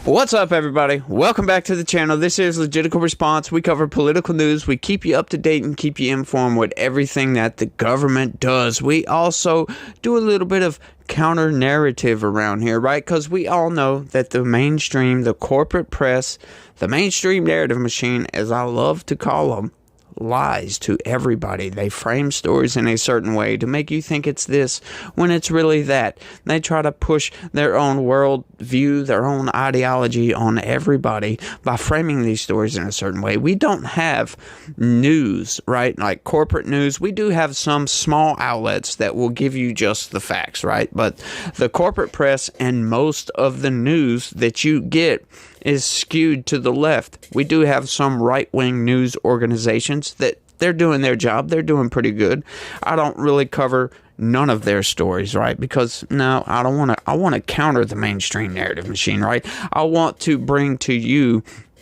What's up, everybody? Welcome back to the channel. This is Legitical Response. We cover political news. We keep you up to date and keep you informed with everything that the government does. We also do a little bit of counter narrative around here, right? Because we all know that the mainstream, the corporate press, the mainstream narrative machine, as I love to call them, lies to everybody. They frame stories in a certain way to make you think it's this when it's really that. They try to push their own world view, their own ideology on everybody by framing these stories in a certain way. We don't have news, right? Like corporate news. We do have some small outlets that will give you just the facts, right? But the corporate press and most of the news that you get is skewed to the left. We do have some right-wing news organizations that they're doing their job. They're doing pretty good. I don't really cover none of their stories, right? Because no, I don't want to. I want to counter the mainstream narrative machine, right? I want to bring to you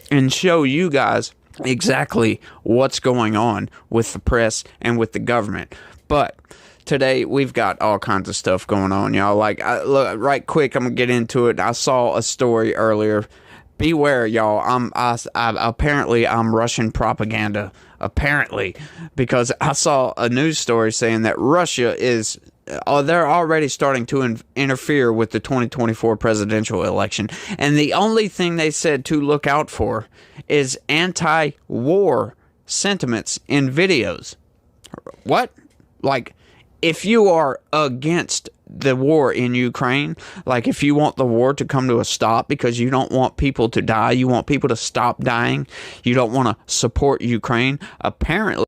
and show you guys exactly what's going on with the press and with the government. But today, we've got all kinds of stuff going on, y'all. Like, look, right quick, I'm going to get into it. I saw a story earlier. Beware, y'all. Apparently, I'm Russian propaganda. Apparently, because I saw a news story saying that Russia is... they're already starting to interfere with the 2024 presidential election. And the only thing they said to look out for is anti-war sentiments in videos. What? Like, if you are against the war in Ukraine, like if you want the war to come to a stop because you don't want people to die, you want people to stop dying, you don't want to support Ukraine, apparently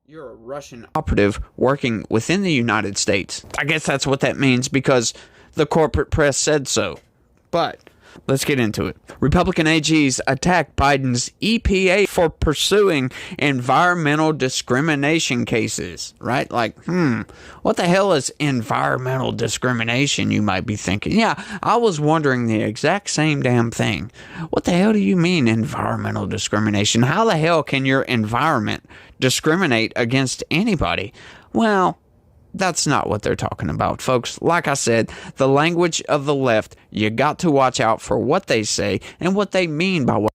you're a Russian operative working within the United States. I guess that's what that means because the corporate press said so. But let's get into it. Republican AGs attack Biden's EPA for pursuing environmental discrimination cases, right? Like, what the hell is environmental discrimination, you might be thinking. Yeah, I was wondering the exact same damn thing. What the hell do you mean environmental discrimination? How the hell can your environment discriminate against anybody? Well, that's not what they're talking about, folks. Like I said, the language of the left, you got to watch out for what they say and what they mean by what.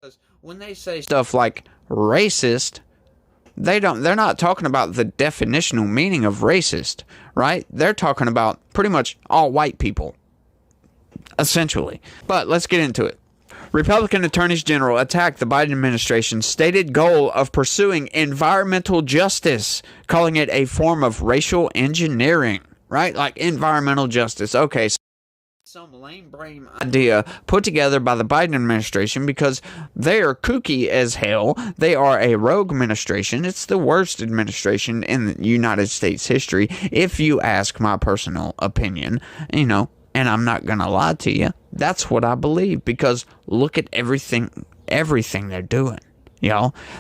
Because when they say stuff like racist, they're not talking about the definitional meaning of racist, right? They're talking about pretty much all white people, essentially. But let's get into it. Republican attorneys general attacked the Biden administration's stated goal of pursuing environmental justice, calling it a form of racial engineering, right? Like environmental justice. Okay, so some lame brain idea put together by the Biden administration because they are kooky as hell. They are a rogue administration. It's the worst administration in the United States history, if you ask my personal opinion, and I'm not going to lie to you. That's what I believe because look at everything they're doing.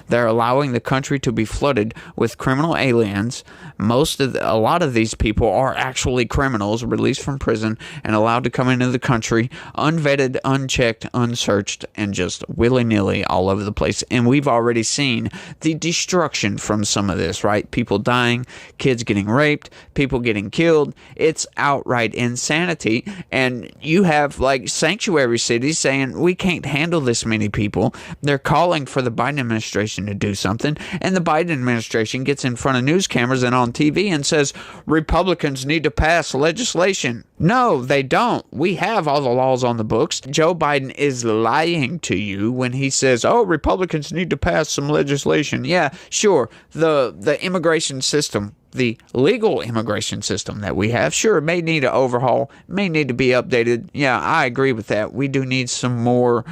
They're allowing the country to be flooded with criminal aliens. A lot of these people are actually criminals released from prison and allowed to come into the country unvetted, unchecked, unsearched, and just willy-nilly all over the place. And we've already seen the destruction from some of this, right? People dying, kids getting raped, people getting killed. It's outright insanity. And you have like sanctuary cities saying we can't handle this many people. They're calling for the Biden administration to do something, and the Biden administration gets in front of news cameras and on TV and says Republicans need to pass legislation. No, they don't. We have all the laws on the books. Joe Biden is lying to you when he says, Republicans need to pass some legislation. Yeah, sure. The immigration system, the legal immigration system that we have, sure, may need an overhaul, may need to be updated. Yeah, I agree with that. We do need some more,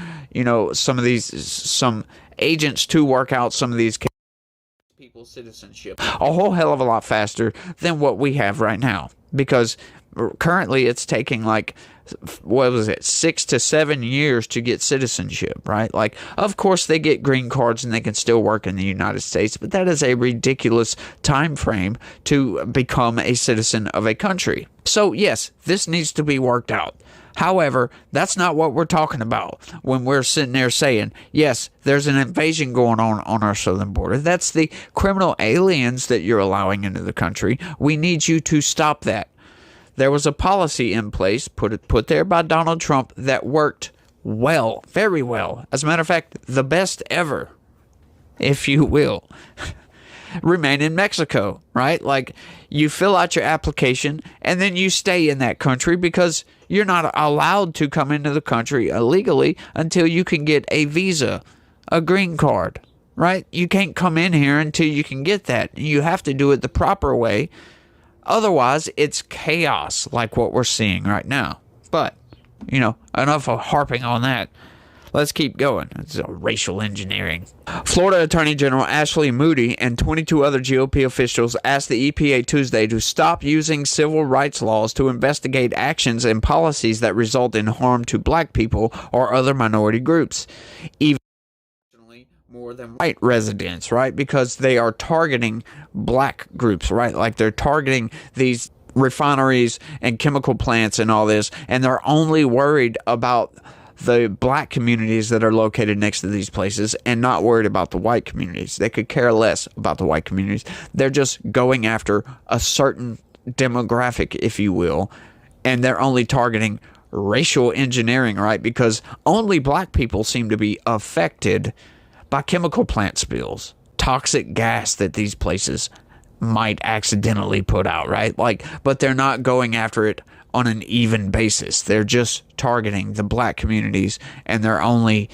some agents to work out some of these people's citizenship a whole hell of a lot faster than what we have right now. Because currently it's taking 6 to 7 years to get citizenship, right? Like, of course they get green cards and they can still work in the United States, but that is a ridiculous time frame to become a citizen of a country. So yes, this needs to be worked out. However, that's not what we're talking about when we're sitting there saying, yes, there's an invasion going on our southern border. That's the criminal aliens that you're allowing into the country. We need you to stop that. There was a policy in place put there by Donald Trump that worked well, very well. As a matter of fact, the best ever, if you will, remain in Mexico, right? Like, you fill out your application and then you stay in that country because you're not allowed to come into the country illegally until you can get a visa, a green card, right? You can't come in here until you can get that. You have to do it the proper way. Otherwise, it's chaos like what we're seeing right now. But, enough of harping on that. Let's keep going. It's racial engineering. Florida Attorney General Ashley Moody and 22 other GOP officials asked the EPA Tuesday to stop using civil rights laws to investigate actions and policies that result in harm to black people or other minority groups, even more than white residents, right? Because they are targeting black groups, right? Like, they're targeting these refineries and chemical plants and all this, and they're only worried about the black communities that are located next to these places and not worried about the white communities. They could care less about the white communities. They're just going after a certain demographic, if you will, and they're only targeting racial engineering, right? Because only black people seem to be affected by chemical plant spills, toxic gas that these places might accidentally put out, right? Like, but they're not going after it on an even basis. They're just targeting the black communities, and they're only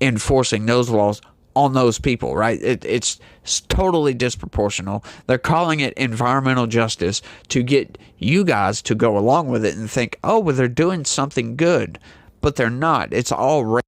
enforcing those laws on those people, right? It's totally disproportional. They're calling it environmental justice to get you guys to go along with it and think, oh, well, they're doing something good, but they're not. It's all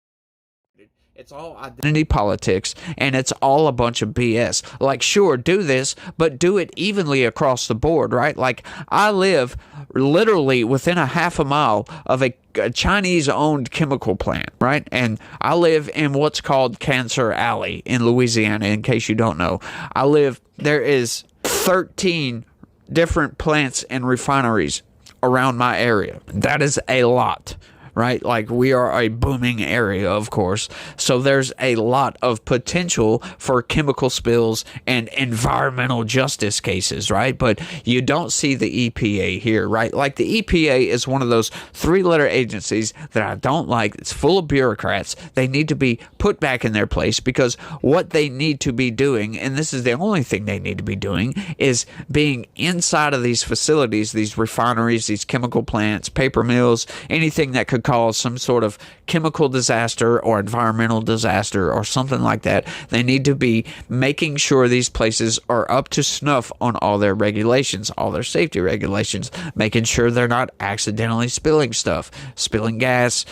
It's all identity politics, and it's all a bunch of BS. Like, sure, do this, but do it evenly across the board, right? Like, I live literally within a half a mile of a Chinese-owned chemical plant, right? And I live in what's called Cancer Alley in Louisiana, in case you don't know. There is 13 different plants and refineries around my area. That is a lot, right? Like, we are a booming area, of course. So there's a lot of potential for chemical spills and environmental justice cases, right? But you don't see the EPA here, right? Like, the EPA is one of those three-letter agencies that I don't like. It's full of bureaucrats. They need to be put back in their place, because what they need to be doing, and this is the only thing they need to be doing, is being inside of these facilities, these refineries, these chemical plants, paper mills, anything that could cause some sort of chemical disaster or environmental disaster or something like that. They need to be making sure these places are up to snuff on all their regulations, all their safety regulations, making sure they're not accidentally spilling stuff, spilling gas,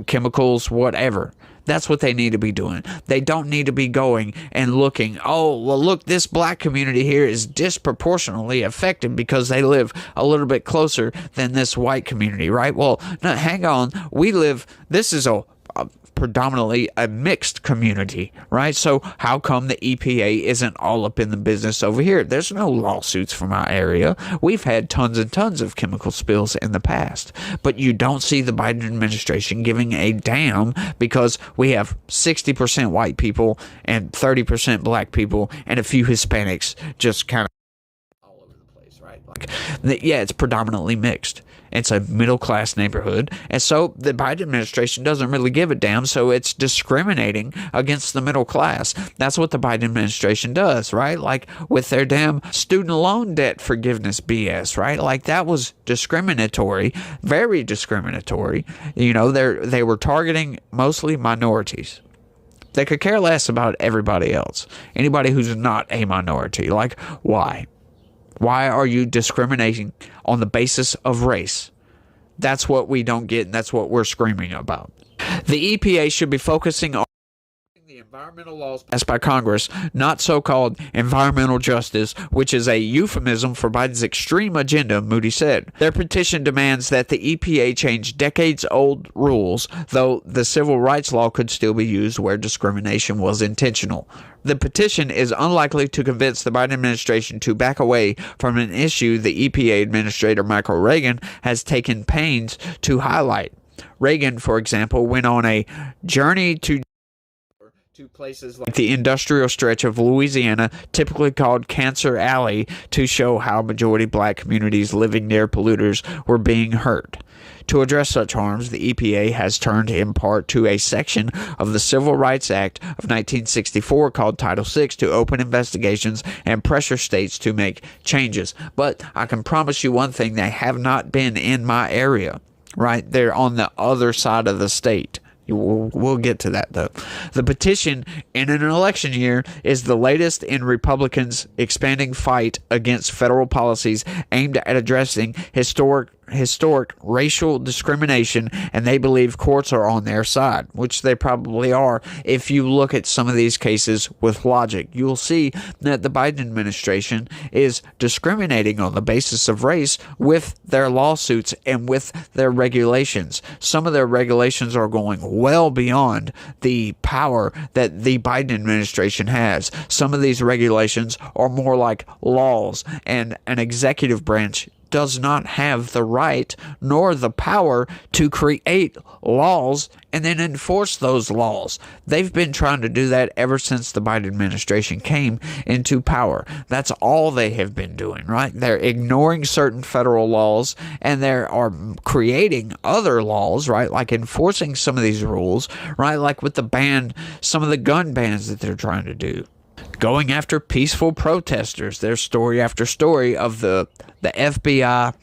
chemicals, whatever. That's what they need to be doing. They don't need to be going and looking, oh, well, look, this black community here is disproportionately affected because they live a little bit closer than this white community, right? Well, no, hang on. This is a predominantly a mixed community, right? So how come the EPA isn't all up in the business over here? There's no lawsuits from our area. We've had tons and tons of chemical spills in the past, but you don't see the Biden administration giving a damn, because we have 60% white people and 30% black people and a few Hispanics just kind of all over the place, right? Like, yeah, it's predominantly mixed. It's a middle-class neighborhood, and so the Biden administration doesn't really give a damn, so it's discriminating against the middle class. That's what the Biden administration does, right? Like, with their damn student loan debt forgiveness BS, right? Like, that was discriminatory, very discriminatory. They were targeting mostly minorities. They could care less about everybody else, anybody who's not a minority. Like, why? Why are you discriminating on the basis of race? That's what we don't get, and that's what we're screaming about. The EPA should be focusing on the environmental laws passed by Congress, not so-called environmental justice, which is a euphemism for Biden's extreme agenda, Moody said. Their petition demands that the EPA change decades-old rules, though the civil rights law could still be used where discrimination was intentional. The petition is unlikely to convince the Biden administration to back away from an issue the EPA Administrator Michael Regan has taken pains to highlight. Reagan, for example, went on a journey to places like the industrial stretch of Louisiana, typically called Cancer Alley, to show how majority black communities living near polluters were being hurt. To address such harms, the EPA has turned in part to a section of the Civil Rights Act of 1964 called Title VI to open investigations and pressure states to make changes. But I can promise you one thing, they have not been in my area, right? They're on the other side of the state. We'll get to that, though. The petition in an election year is the latest in Republicans' expanding fight against federal policies aimed at addressing historic racial discrimination, and they believe courts are on their side, which they probably are. If you look at some of these cases with logic, you'll see that the Biden administration is discriminating on the basis of race with their lawsuits and with their regulations. Some of their regulations are going well beyond the power that the Biden administration has. Some of these regulations are more like laws, and an executive branch does not have the right nor the power to create laws and then enforce those laws. They've been trying to do that ever since the Biden administration came into power. That's all they have been doing, right? They're ignoring certain federal laws and they are creating other laws, right? Like enforcing some of these rules, right? Like with the ban, some of the gun bans that they're trying to do. Going after peaceful protesters. There's story after story of the FBI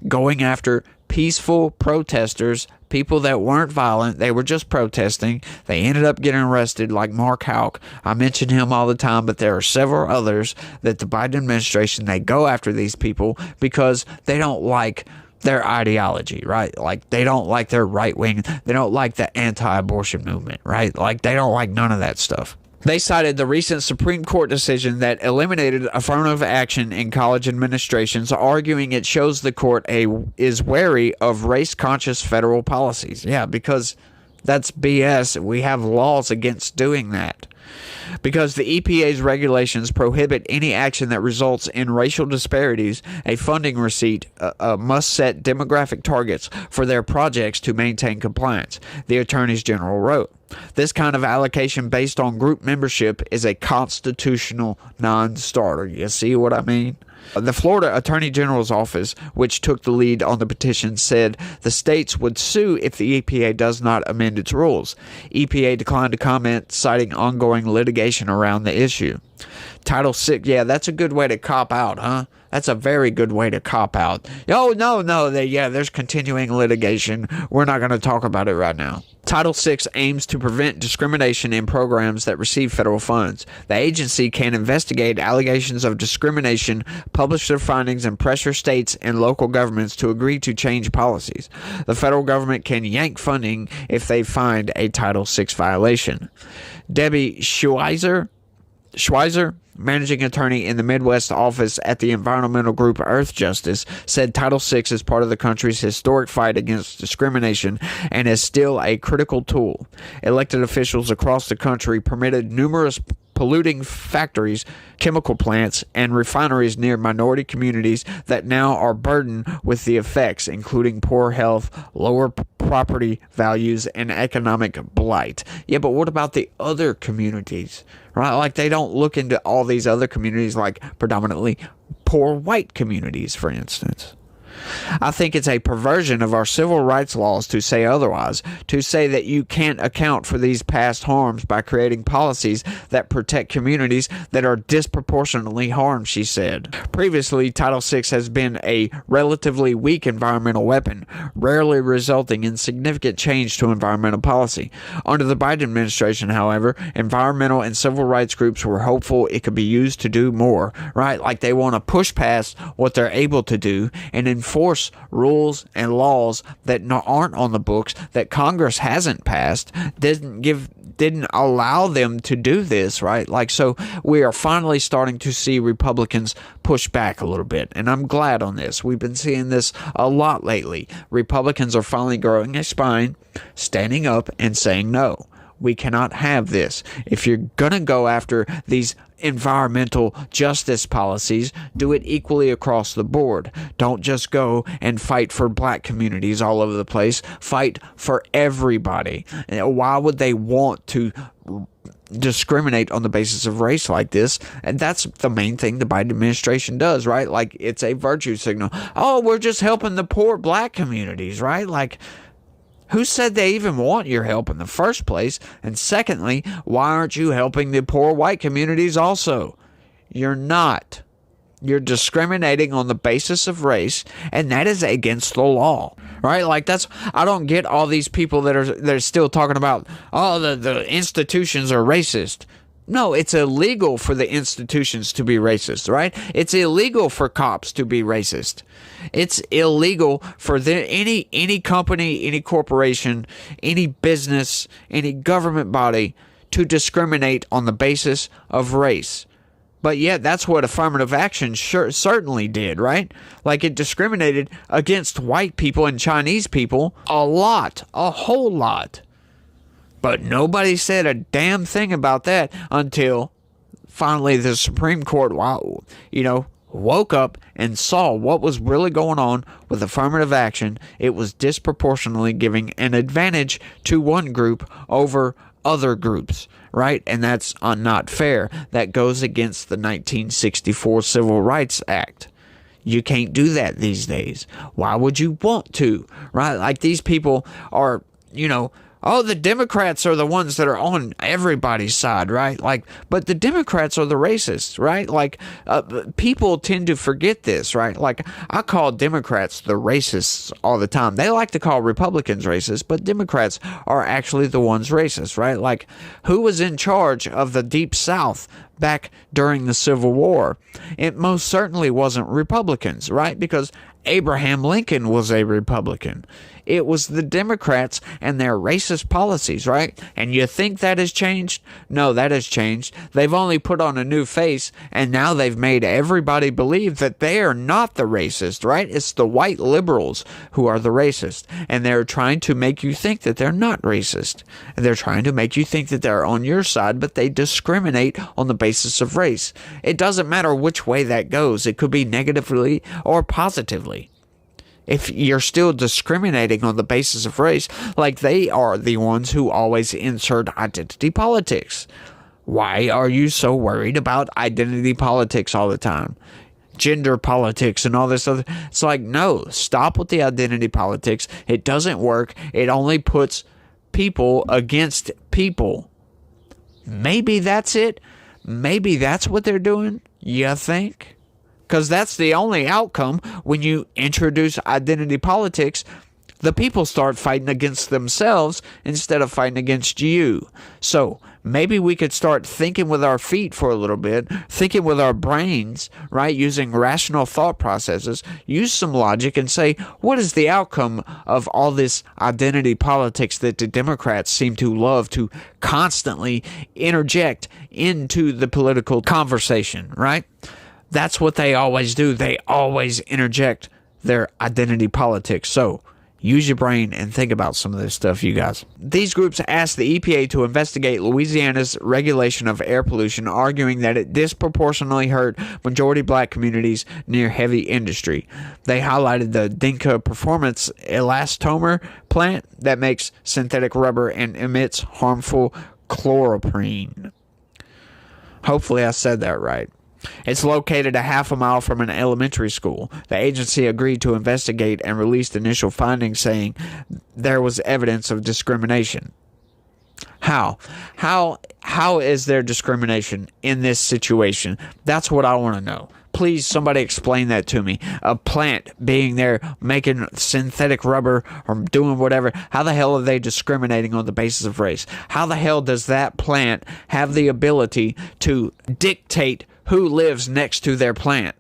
going after peaceful protesters, people that weren't violent. They were just protesting. They ended up getting arrested, like Mark Houck. I mention him all the time, but there are several others that the Biden administration, they go after these people because they don't like their ideology, right? Like they don't like their right wing. They don't like the anti-abortion movement, right? Like they don't like none of that stuff. They cited the recent Supreme Court decision that eliminated affirmative action in college administrations, arguing it shows the court is wary of race-conscious federal policies. Yeah, because that's BS. We have laws against doing that. Because the EPA's regulations prohibit any action that results in racial disparities, a funding receipt must set demographic targets for their projects to maintain compliance, the Attorney General wrote. This kind of allocation based on group membership is a constitutional non-starter. You see what I mean? The Florida Attorney General's office, which took the lead on the petition, said the states would sue if the EPA does not amend its rules. EPA declined to comment, citing ongoing litigation around the issue. Title VI, yeah, that's a good way to cop out, huh? That's a very good way to cop out. Oh, no, there's continuing litigation. We're not going to talk about it right now. Title VI aims to prevent discrimination in programs that receive federal funds. The agency can investigate allegations of discrimination, publish their findings, and pressure states and local governments to agree to change policies. The federal government can yank funding if they find a Title VI violation. Debbie Schweizer, managing attorney in the Midwest office at the environmental group Earth Justice, said Title VI is part of the country's historic fight against discrimination and is still a critical tool. Elected officials across the country permitted numerous polluting factories, chemical plants, and refineries near minority communities that now are burdened with the effects, including poor health, lower property values, and economic blight. Yeah, but what about the other communities? Right? Like they don't look into all these other communities, like predominantly poor white communities, for instance. I think it's a perversion of our civil rights laws to say otherwise, to say that you can't account for these past harms by creating policies that protect communities that are disproportionately harmed, she said. Previously, Title VI has been a relatively weak environmental weapon, rarely resulting in significant change to environmental policy. Under the Biden administration, however, environmental and civil rights groups were hopeful it could be used to do more, right? Like they want to push past what they're able to do and enforce rules and laws that aren't on the books, that Congress hasn't passed, didn't allow them to do this, right? Like, so we are finally starting to see Republicans push back a little bit, and I'm glad on this. We've been seeing this a lot lately. Republicans are finally growing a spine, standing up and saying no. We cannot have this. If you're going to go after these environmental justice policies, do it equally across the board. Don't just go and fight for black communities all over the place. Fight for everybody. Why would they want to discriminate on the basis of race like this? And that's the main thing the Biden administration does, right? Like, it's a virtue signal. Oh, we're just helping the poor black communities, right? Like, who said they even want your help in the first place? And secondly, why aren't you helping the poor white communities also? You're not. You're discriminating on the basis of race, and that is against the law, right? Like, I don't get all these people that are still talking about, oh, the institutions are racist. No, it's illegal for the institutions to be racist, right? It's illegal for cops to be racist. It's illegal for any company, any corporation, any business, any government body to discriminate on the basis of race. But yet, that's what affirmative action certainly did, right? Like, it discriminated against white people and Chinese people a whole lot. But nobody said a damn thing about that until finally the Supreme Court, woke up and saw what was really going on with affirmative action. It was disproportionately giving an advantage to one group over other groups, right? And that's not fair. That goes against the 1964 Civil Rights Act. You can't do that these days. Why would you want to, right? Like, these people are, oh, the Democrats are the ones that are on everybody's side, right? Like, but the Democrats are the racists, right? Like, people tend to forget this, right? Like, I call Democrats the racists all the time. They like to call Republicans racist, but Democrats are actually the ones racist, right? Like, who was in charge of the Deep South back during the Civil War? It most certainly wasn't Republicans, right? Because Abraham Lincoln was a Republican. It was the Democrats and their racist policies, right? And you think that has changed? No, that has changed. They've only put on a new face, and now they've made everybody believe that they are not the racist, right? It's the white liberals who are the racist, and they're trying to make you think that they're not racist. And they're trying to make you think that they're on your side, but they discriminate on the basis of race. It doesn't matter which way that goes. It could be negatively or positively. If you're still discriminating on the basis of race, like, they are the ones who always insert identity politics. Why are you so worried about identity politics all the time? Gender politics and all this other. It's like, no, stop with the identity politics. It doesn't work. It only puts people against people. Maybe that's it. Maybe that's what they're doing. You think? Because that's the only outcome when you introduce identity politics. The people start fighting against themselves instead of fighting against you. So maybe we could start thinking with our feet for a little bit, thinking with our brains, right? Using rational thought processes, use some logic and say, what is the outcome of all this identity politics that the Democrats seem to love to constantly interject into the political conversation, right? That's what they always do. They always interject their identity politics. So use your brain and think about some of this stuff, you guys. These groups asked the EPA to investigate Louisiana's regulation of air pollution, arguing that it disproportionately hurt majority black communities near heavy industry. They highlighted the Dinka Performance Elastomer plant that makes synthetic rubber and emits harmful chloroprene. Hopefully I said that right. It's located a half a mile from an elementary school. The agency agreed to investigate and released initial findings saying there was evidence of discrimination. How is there discrimination in this situation? That's what I want to know. Please, somebody explain that to me. A plant being there making synthetic rubber or doing whatever. How the hell are they discriminating on the basis of race? How the hell does that plant have the ability to dictate who lives next to their plant,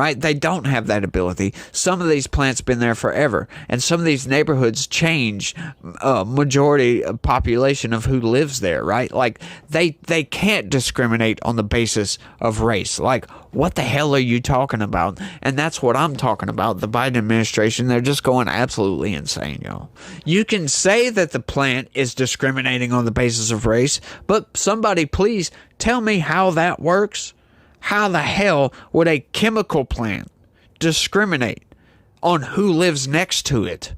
right? They don't have that ability. Some of these plants been there forever, and some of these neighborhoods change majority of population of who lives there, right? Like they can't discriminate on the basis of race. Like, what the hell are you talking about? And that's what I'm talking about. The Biden administration, they're just going absolutely insane, y'all. You can say that the plant is discriminating on the basis of race, but somebody please tell me how that works. How the hell would a chemical plant discriminate on who lives next to it?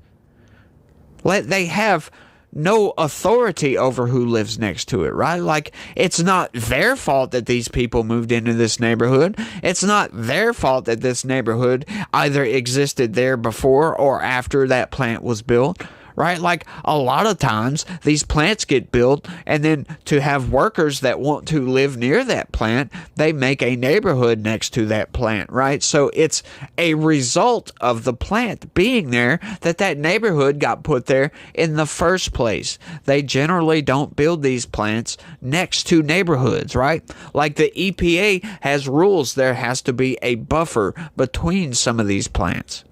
They have no authority over who lives next to it, right? Like, it's not their fault that these people moved into this neighborhood. It's not their fault that this neighborhood either existed there before or after that plant was built. Right? Like, a lot of times these plants get built, and then to have workers that want to live near that plant, they make a neighborhood next to that plant, right? So it's a result of the plant being there that neighborhood got put there in the first place. They generally don't build these plants next to neighborhoods, right? Like, the EPA has rules. There has to be a buffer between some of these plants.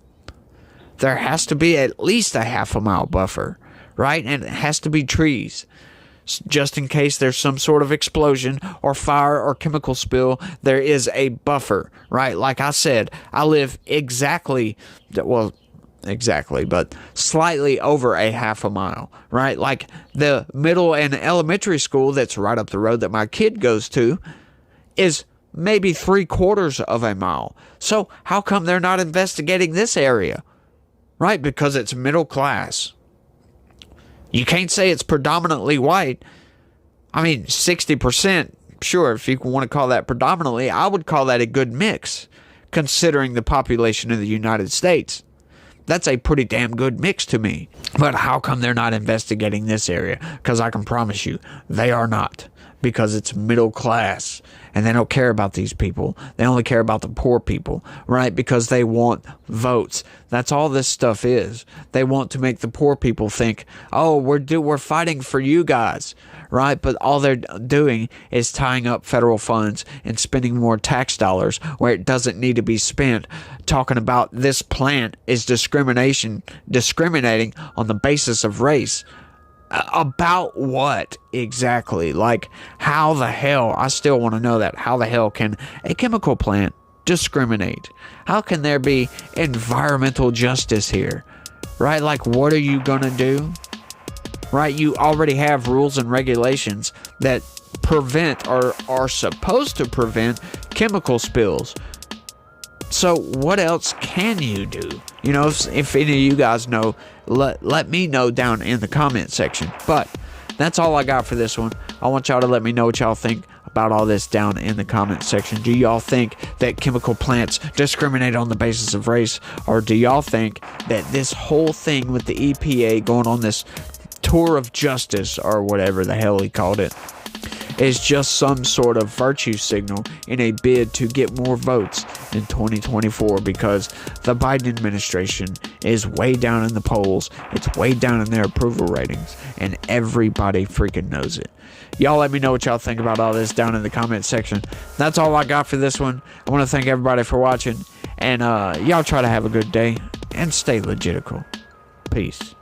There has to be at least a half-a-mile buffer, right? And it has to be trees. Just in case there's some sort of explosion or fire or chemical spill, there is a buffer, right? Like I said, I live but slightly over a half a mile, right? Like, the middle and elementary school that's right up the road that my kid goes to is maybe 3/4 of a mile. So how come they're not investigating this area? Right, because it's middle class. You can't say it's predominantly white. I mean, 60%, sure, if you want to call that predominantly, I would call that a good mix, considering the population of the United States. That's a pretty damn good mix to me. But how come they're not investigating this area? Because I can promise you, they are not. Because it's middle class, and they don't care about these people. They only care about the poor people, right? Because they want votes. That's all this stuff is. They want to make the poor people think, oh, we're fighting for you guys, right? But all they're doing is tying up federal funds and spending more tax dollars where it doesn't need to be spent, talking about this plant is discriminating on the basis of race. About what exactly? Like, how the hell, I still want to know that, how the hell can a chemical plant discriminate? How can there be environmental justice here? Right? Like, what are you gonna do? Right? You already have rules and regulations that prevent or are supposed to prevent chemical spills. So what else can you do? You know, if any of you guys know, let me know down in the comment section. But that's all I got for this one. I want y'all to let me know what y'all think about all this down in the comment section. Do y'all think that chemical plants discriminate on the basis of race? Or do y'all think that this whole thing with the EPA going on this tour of justice, or whatever the hell he called it, is just some sort of virtue signal in a bid to get more votes in 2024, because the Biden administration is way down in the polls. It's way down in their approval ratings, and everybody freaking knows it. Y'all let me know what y'all think about all this down in the comment section. That's all I got for this one. I want to thank everybody for watching, and y'all try to have a good day and stay legitical. Peace.